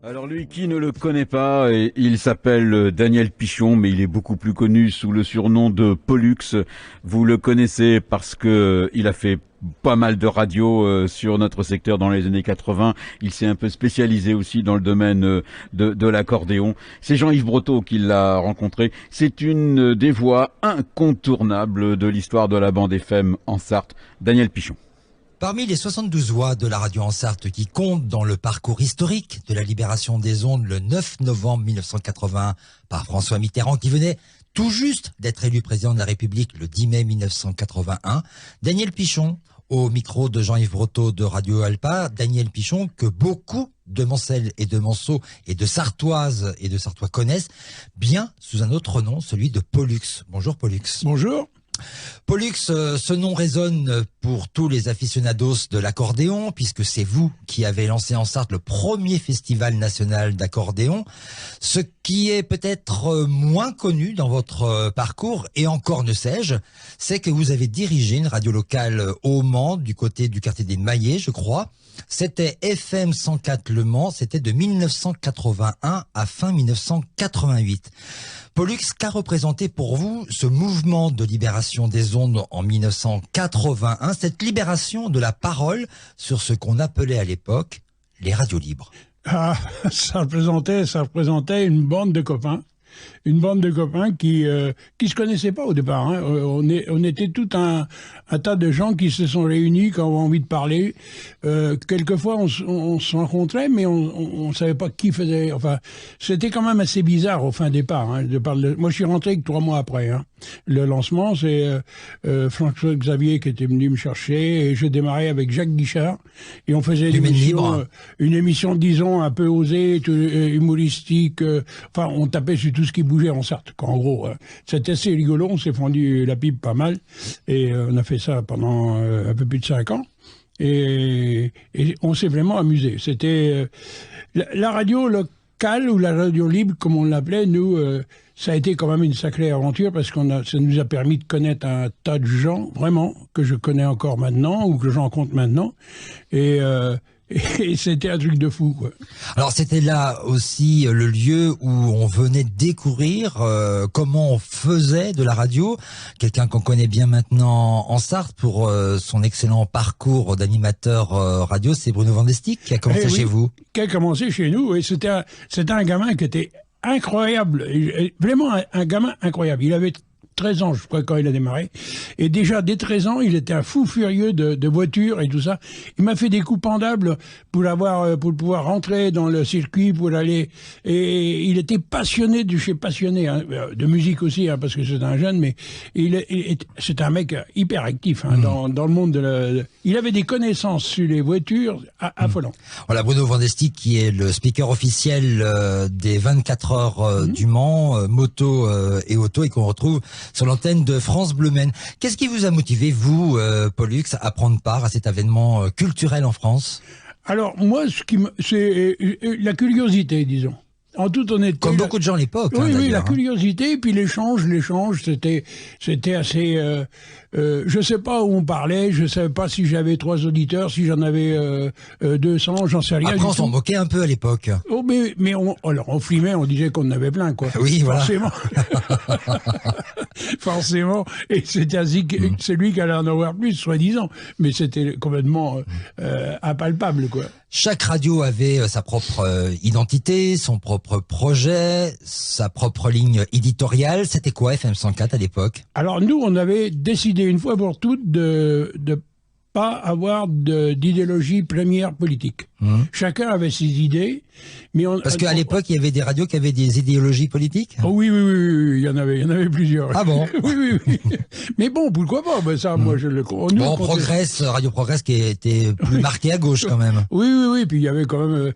Alors lui, qui ne le connaît pas, il s'appelle Daniel Pichon, mais il est beaucoup plus connu sous le surnom de Pollux. Vous le connaissez parce que il a fait pas mal de radio sur notre secteur dans les années 80. Il s'est un peu spécialisé aussi dans le domaine de l'accordéon. C'est Jean-Yves Breteau qui l'a rencontré. C'est une des voix incontournables de l'histoire de la bande FM en Sarthe, Daniel Pichon. Parmi les 72 voix de la radio en Sarthe qui comptent dans le parcours historique de la libération des ondes le 9 novembre 1981 par François Mitterrand qui venait tout juste d'être élu président de la République le 10 mai 1981, Daniel Pichon, au micro de Jean-Yves Breteau de Radio Alpa, Daniel Pichon que beaucoup de Mancelles et de Manceaux et de Sartoises et de Sartois connaissent bien sous un autre nom, celui de Pollux. Bonjour Pollux. Bonjour. Pollux, ce nom résonne pour tous les aficionados de l'accordéon, puisque c'est vous qui avez lancé en Sarthe le premier festival national d'accordéon. Ce qui est peut-être moins connu dans votre parcours, et encore ne sais-je, c'est que vous avez dirigé une radio locale au Mans, du côté du quartier des Maillets, je crois. C'était FM 104 Le Mans, c'était de 1981 à fin 1988. Pollux, qu'a représenté pour vous ce mouvement de libération des ondes en 1981, cette libération de la parole sur ce qu'on appelait à l'époque les radios libres? Ça représentait une bande de copains. Une bande de copains qui se connaissaient pas au départ. Hein. On était tout un tas de gens qui se sont réunis, qui avaient envie de parler. Quelquefois, on se rencontrait, mais on savait pas qui faisait. Enfin, c'était quand même assez bizarre au fin départ. Hein, moi, je suis rentré que 3 mois après. Hein. Le lancement, c'est François Xavier qui était venu me chercher, et je démarrais avec Jacques Guichard, et on faisait une émission, disons, un peu osée, humoristique. Enfin, on tapait sur tout ce qui bougeait en Sarthe. En gros, c'était assez rigolo, on s'est fendu la pipe pas mal, et on a fait ça pendant un peu plus de 5 ans, et on s'est vraiment amusé. C'était la radio locale, ou la radio libre, comme on l'appelait, nous, ça a été quand même une sacrée aventure, parce que ça nous a permis de connaître un tas de gens, vraiment, que je connais encore maintenant, ou que je rencontre maintenant, et c'était un truc de fou, quoi. Alors c'était là aussi le lieu où on venait découvrir comment on faisait de la radio. Quelqu'un qu'on connaît bien maintenant en Sarthe pour son excellent parcours d'animateur radio, c'est Bruno Vandestick qui a commencé chez vous. Qui a commencé chez nous, et c'était un gamin qui était incroyable, vraiment un gamin incroyable. Il avait 13 ans, je crois, quand il a démarré. Et déjà, dès 13 ans, il était un fou furieux de voitures et tout ça. Il m'a fait des coups pendables pour pouvoir rentrer dans le circuit, pour aller... Et il était passionné, hein, de musique aussi, hein, parce que c'est un jeune, mais c'est un mec hyper actif, hein, dans le monde il avait des connaissances sur les voitures affolantes. Voilà, Bruno Vandestick, qui est le speaker officiel des 24 heures du Mans, moto et auto, et qu'on retrouve sur l'antenne de France Bleu Maine. Qu'est-ce qui vous a motivé, vous, Pollux, à prendre part à cet événement culturel en France? Alors, moi, c'est la curiosité, disons. En toute honnêteté. Comme beaucoup de gens à l'époque. Oui, la curiosité, puis l'échange, c'était assez... je sais pas où on parlait, je savais pas si j'avais 3 auditeurs, si j'en avais 200, j'en sais rien. Après, on s'en moquait un peu à l'époque. Oh, mais on flimait, on disait qu'on en avait plein, quoi. Oui, voilà. Forcément. Forcément. Et c'était ainsi que c'est lui qui allait en avoir plus, soi-disant. Mais c'était complètement impalpable, quoi. Chaque radio avait sa propre identité, son propre projet, sa propre ligne éditoriale. C'était quoi FM 104 à l'époque? Alors nous, on avait décidé une fois pour toutes de pas avoir d'idéologie première politique. Chacun avait ses idées, mais parce qu'à l'époque, il y avait des radios qui avaient des idéologies politiques. Oh oui, il y en avait plusieurs. Ah bon? Oui. Mais bon, pourquoi pas? Ben ça, moi, je le. Bon, Radio Progress qui était plus marqué à gauche quand même. Oui. Puis il y avait quand même.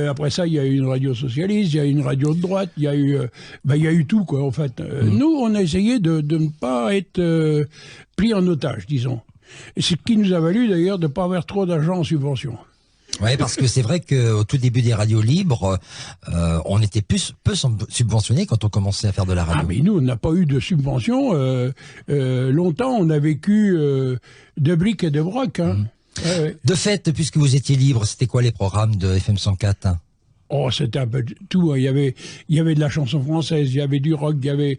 Après ça, il y a eu une radio socialiste, il y a eu une radio de droite, il y a eu tout, quoi. En fait, nous, on a essayé de ne pas être pris en otage, disons. Et c'est ce qui nous a valu d'ailleurs de ne pas avoir trop d'argent en subvention. Oui, parce que c'est vrai qu'au tout début des radios libres, on était peu subventionné quand on commençait à faire de la radio. Ah, mais nous, on n'a pas eu de subvention. Longtemps, on a vécu de briques et de broc. Hein. De fait, puisque vous étiez libre, c'était quoi les programmes de FM 104 ? Oh, c'était un peu tout. Hein. Il y avait de la chanson française, il y avait du rock, il y avait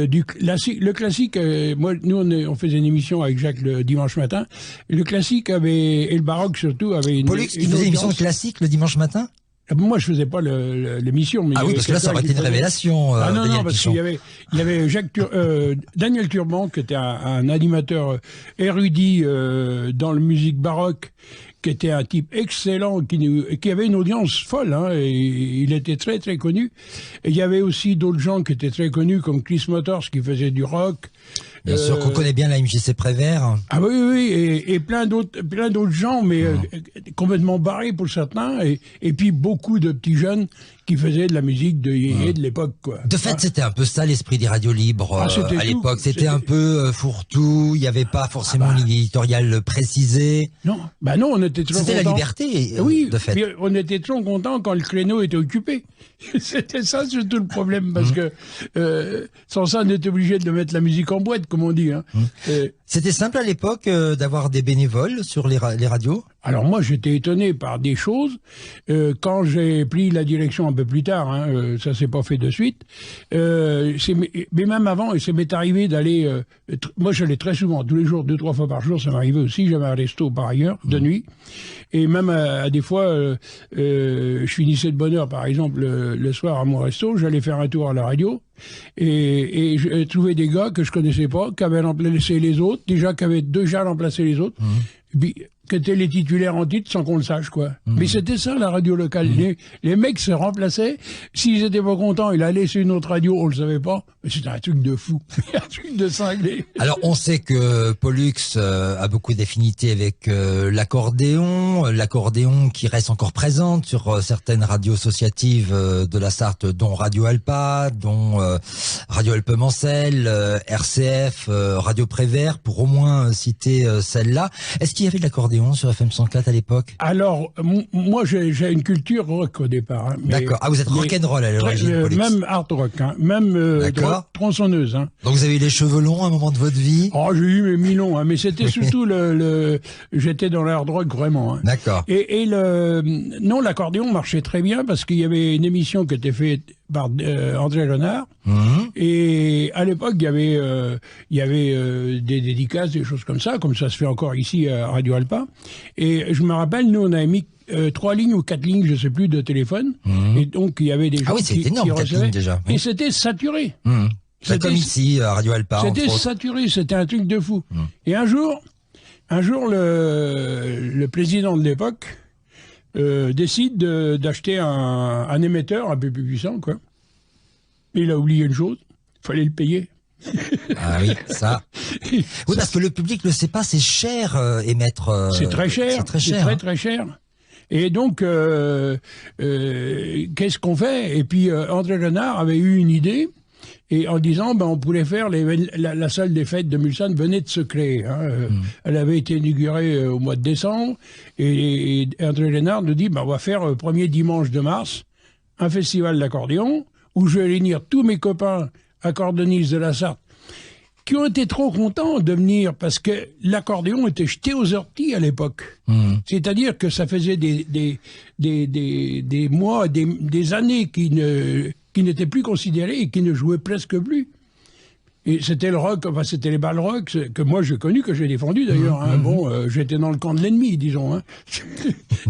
du classique. Le classique, nous, on faisait une émission avec Jacques le dimanche matin. Le classique et le baroque surtout, avait Pollux, qui faisait une émission de classique le dimanche matin? Moi, je faisais pas l'émission. Mais oui, parce que là, ça aurait été une révélation. Non, parce qu'il y avait Daniel Turban, qui était un animateur érudit dans la musique baroque, qui était un type excellent, qui avait une audience folle, hein, et il était très très connu. Et il y avait aussi d'autres gens qui étaient très connus, comme Chris Motors, qui faisait du rock. Bien sûr qu'on connaît bien la MJC Prévert. Ah oui, et plein d'autres gens, mais complètement barrés pour certains, et puis beaucoup de petits jeunes qui faisaient de la musique de yéyé de l'époque, quoi. De fait, c'était un peu ça l'esprit des radios libres à l'époque. C'était un peu fourre-tout, il n'y avait pas forcément une éditoriale précisée. Non, on était toujours C'était la liberté, oui, de fait. Mais on était toujours contents quand le créneau était occupé. C'était ça surtout le problème, parce que sans ça, on était obligé de mettre la musique en boîte, comme on dit. Hein. C'était simple à l'époque d'avoir des bénévoles sur les radios? Alors moi, j'étais étonné par des choses. Quand j'ai pris la direction un peu plus tard, hein, ça s'est pas fait de suite. Mais même avant, ça m'est arrivé d'aller... moi, j'allais très souvent, tous les jours, 2-3 fois par jour, ça m'arrivait aussi. J'avais un resto par ailleurs, de nuit. Et même à des fois, je finissais de bonne heure, par exemple, le soir à mon resto, j'allais faire un tour à la radio. Et je trouvais des gars que je connaissais pas, qui avaient remplacé les autres, qui avaient déjà remplacé les autres. Et puis, qui étaient les titulaires en titre sans qu'on le sache, quoi. Mais c'était ça, la radio locale. Les mecs se remplaçaient. S'ils étaient pas contents, ils allaient sur une autre radio, on le savait pas. Mais c'était un truc de fou. Un truc de cinglé. Alors, on sait que Pollux a beaucoup d'affinités avec l'accordéon qui reste encore présente sur certaines radios associatives de la Sarthe, dont Radio Alpa, dont Radio Alpemancel, RCF, Radio Prévert, pour au moins citer celle-là. Est-ce qu'il y avait de l'accordéon sur FM 104 à l'époque? Alors, moi, j'ai une culture rock au départ. Hein, d'accord. Vous êtes rock'n'roll à l'origine, même hard rock, hein, même tronçonneuse. Hein. Donc vous avez eu les cheveux longs à un moment de votre vie? Oh, j'ai eu mes mi-longs, hein, mais c'était surtout j'étais dans l'hard rock vraiment. Hein. D'accord. Et non, l'accordéon marchait très bien parce qu'il y avait une émission qui était faite par André Renard. Et à l'époque, il y avait des dédicaces, des choses comme ça se fait encore ici à Radio Alpa. Et je me rappelle, nous, on avait mis 3 lignes ou 4 lignes, je sais plus, de téléphone. Et donc, il y avait des gens qui énorme, 4 lignes déjà. Et c'était saturé. C'est comme ici, à Radio Alpa. C'était saturé, c'était un truc de fou. Et un jour, le président de l'époque décide d'acheter un émetteur un peu plus puissant, quoi. Mais il a oublié une chose, il fallait le payer. Ah oui, ça. Oui, parce que le public ne le sait pas, c'est cher émettre. C'est très cher. C'est très cher. Très cher. Et donc, qu'est-ce qu'on fait? Et puis, André Renard avait eu une idée, et en disant, on pourrait faire la salle des fêtes de Mulsanne venait de se créer. Hein. Elle avait été inaugurée au mois de décembre, et André Renard nous dit, on va faire le premier dimanche de mars un festival d'accordéon où je vais réunir tous mes copains accordéonistes de la Sarthe qui ont été trop contents de venir parce que l'accordéon était jeté aux orties à l'époque. C'est-à-dire que ça faisait des mois, des années qui n'étaient plus considérés et qui ne jouaient presque plus. Et c'était le rock, c'était les balles rock que moi j'ai connu, que j'ai défendu d'ailleurs. Hein. J'étais dans le camp de l'ennemi, disons. Hein.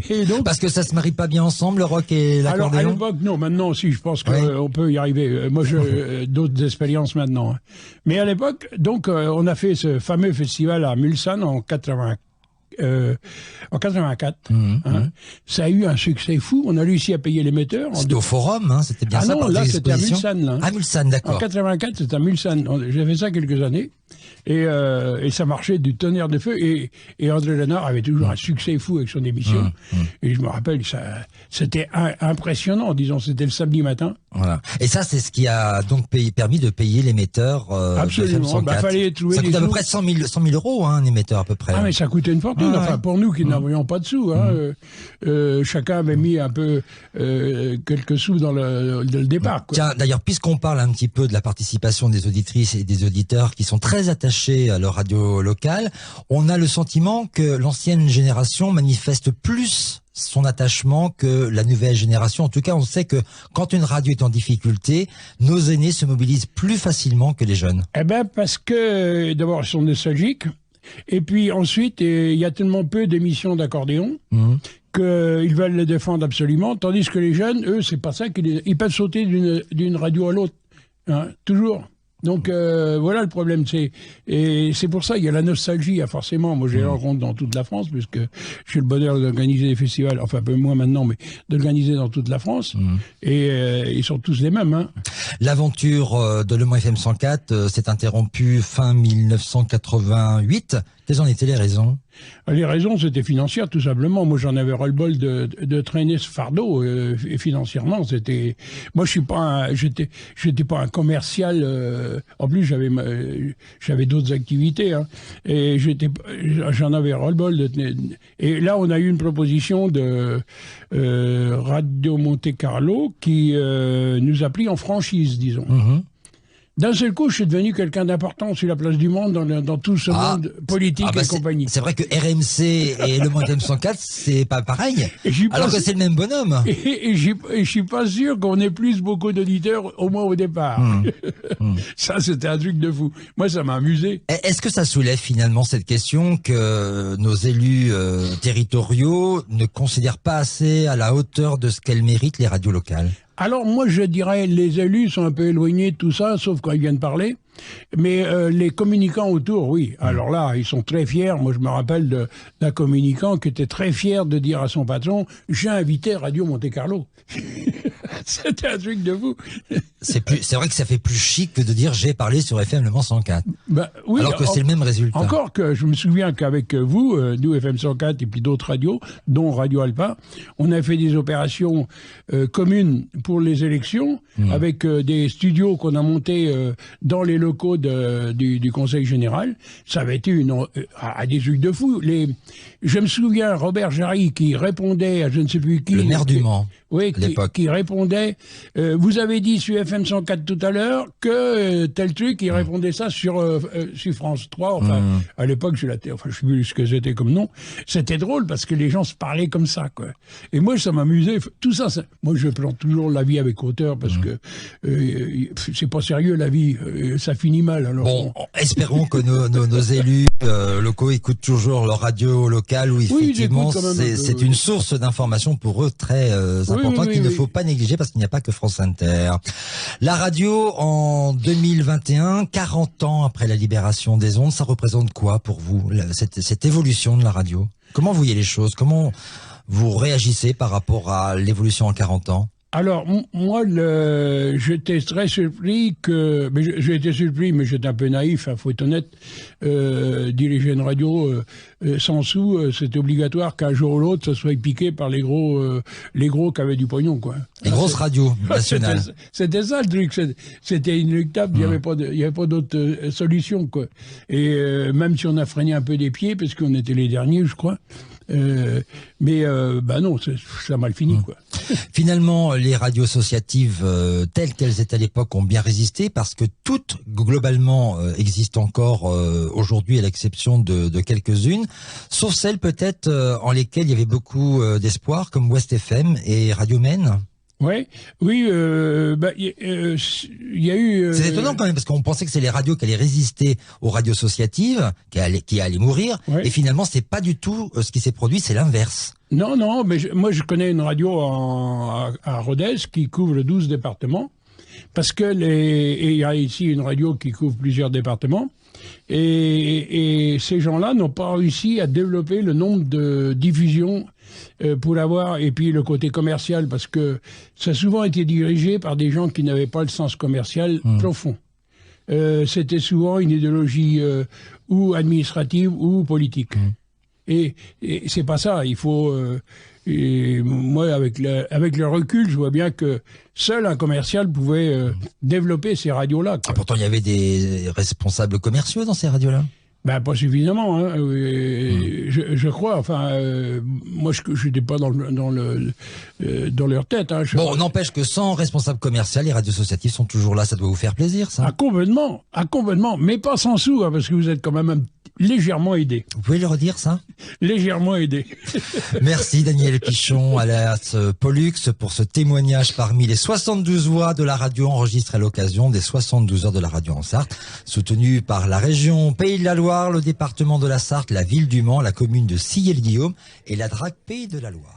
Et donc, parce que ça se marie pas bien ensemble, le rock et l'accordéon. Alors à l'époque, non. Maintenant, si, je pense qu'on peut y arriver. Moi, j'ai d'autres expériences maintenant. Hein. Mais à l'époque, donc, on a fait ce fameux festival à Mulsanne en 84. Ça a eu un succès fou. On a réussi à payer l'émetteur. C'était au Forum, hein, c'était bien ça. Non, là, c'était à Mulsanne. Là. À Mulsanne, d'accord. En 84, c'était à Mulsanne. J'ai fait ça quelques années. Et ça marchait du tonnerre de feu. Et André Renard avait toujours un succès fou avec son émission. Et je me rappelle, c'était impressionnant, disons. C'était le samedi matin. Voilà. Et ça, c'est ce qui a donc permis de payer l'émetteur. Absolument. Fallait trouver ça coûte à peu près 100 000 euros, hein, un émetteur à peu près. Ah, mais ça coûtait une fortune. Enfin, pour nous qui n'avions pas de sous. Hein, chacun avait mis un peu quelques sous dans le départ. Quoi. Tiens, d'ailleurs, puisqu'on parle un petit peu de la participation des auditrices et des auditeurs qui sont très attachés attachés à leur radio locale. On a le sentiment que l'ancienne génération manifeste plus son attachement que la nouvelle génération. En tout cas, on sait que quand une radio est en difficulté, nos aînés se mobilisent plus facilement que les jeunes. Eh ben, parce que, d'abord, ils sont nostalgiques. Et puis ensuite, il y a tellement peu d'émissions d'accordéon qu'ils veulent les défendre absolument. Tandis que les jeunes, eux, c'est pas ça. Ils peuvent sauter d'une radio à l'autre. Hein, toujours. Donc voilà le problème, et c'est pour ça il y a la nostalgie, forcément. Moi j'ai rencontre dans toute la France, puisque j'ai le bonheur d'organiser des festivals, enfin un peu moins maintenant, mais d'organiser dans toute la France, et ils sont tous les mêmes. Hein. L'aventure de Le Mans FM 104 s'est interrompue fin 1988. Quelles en étaient les raisons? Les raisons, c'était financière, tout simplement. Moi, j'en avais ras-le-bol de traîner ce fardeau. Et financièrement, c'était. Moi, j'étais pas un commercial. En plus, j'avais d'autres activités. Hein, et j'en avais ras-le-bol. Et là, on a eu une proposition de Radio Monte Carlo qui nous a pris en franchise, disons. D'un seul coup, je suis devenu quelqu'un d'important sur la place du monde, dans tout ce monde politique et compagnie. C'est vrai que RMC et Le Mans FM 104, c'est pas pareil, alors que c'est le même bonhomme. Et je suis pas sûr qu'on ait plus beaucoup d'auditeurs, au moins au départ. Ça, c'était un truc de fou. Moi, ça m'a amusé. Est-ce que ça soulève finalement cette question que nos élus territoriaux ne considèrent pas assez à la hauteur de ce qu'elles méritent les radios locales? Alors moi je dirais les élus sont un peu éloignés de tout ça, sauf quand ils viennent parler. Mais les communicants autour, oui. Alors là, ils sont très fiers. Moi je me rappelle d'un communicant qui était très fier de dire à son patron « J'ai invité Radio Monte Carlo ». C'était un truc de fou. C'est vrai que ça fait plus chic que de dire « J'ai parlé sur FM Le Mans 104 ». Oui, alors que c'est le même résultat. Encore que je me souviens qu'avec vous, nous FM 104 et puis d'autres radios, dont Radio Alpa, on a fait des opérations communes pour les élections, avec des studios qu'on a montés dans les locaux du Conseil général. Ça avait été à des trucs de fou. Je me souviens, Robert Jarry qui répondait à je ne sais plus qui. Le maire du Mans. Oui, qui répondait. Vous avez dit sur FM 104 tout à l'heure que tel truc, il répondait ça sur France 3. Enfin, à l'époque, je sais plus ce que c'était comme nom. C'était drôle parce que les gens se parlaient comme ça, quoi. Et moi, ça m'amusait. Tout ça, moi, je prends toujours la vie avec hauteur parce que c'est pas sérieux la vie. Ça finit mal. Alors bon, espérons que nos élus locaux écoutent toujours leur radio locale où effectivement c'est une source d'information pour eux très important qu'il ne faut pas négliger parce qu'il n'y a pas que France Inter. La radio en 2021, 40 ans après la libération des ondes, ça représente quoi pour vous, cette évolution de la radio? Comment vous voyez les choses? Comment vous réagissez par rapport à l'évolution en 40 ans? Alors, moi, j'étais très surpris j'ai été surpris, mais j'étais un peu naïf, faut être honnête. Diriger une radio sans sous, c'est obligatoire qu'un jour ou l'autre, ça soit piqué par les gros qui avaient du pognon, quoi. Les grosses radios nationales. C'était ça le truc, c'était inéluctable, il n'y avait pas d'autre solution, quoi. Et même si on a freiné un peu des pieds, parce qu'on était les derniers, je crois. Mais non, ça a mal fini, quoi. Finalement, les radios associatives telles qu'elles étaient à l'époque ont bien résisté parce que toutes, globalement, existent encore aujourd'hui à l'exception de quelques-unes, sauf celles peut-être en lesquelles il y avait beaucoup d'espoir, comme West FM et Radio Maine. Oui, il y a eu. C'est étonnant quand même parce qu'on pensait que c'est les radios qui allaient résister aux radios associatives, qui allaient mourir, et finalement c'est pas du tout ce qui s'est produit, c'est l'inverse. Non, mais moi je connais une radio à Rodez qui couvre 12 départements, parce que et il y a ici une radio qui couvre plusieurs départements, et ces gens-là n'ont pas réussi à développer le nombre de diffusions pour l'avoir, et puis le côté commercial, parce que ça a souvent été dirigé par des gens qui n'avaient pas le sens commercial profond. C'était souvent une idéologie ou administrative ou politique. Et c'est pas ça. Il faut. Moi, avec le recul, je vois bien que seul un commercial pouvait développer ces radios-là. Pourtant, il y avait des responsables commerciaux dans ces radios-là. Ben, pas suffisamment, hein. Je crois. Enfin, moi, je n'étais pas dans leur tête. Hein. Bon, n'empêche que sans responsable commercial, les radios associatives sont toujours là. Ça doit vous faire plaisir, ça. Ah, complètement. Mais pas sans sous, hein, parce que vous êtes quand même légèrement aidé. Vous pouvez le redire, ça? Légèrement aidé. Merci Daniel Pichon, alias Pollux, pour ce témoignage parmi les 72 voix de la radio enregistrées à l'occasion des 72 heures de la radio en Sarthe, soutenu par la région Pays de la Loire, le département de la Sarthe, la ville du Mans, la commune de Sillé-le-Guillaume et la DRAC Pays de la Loire.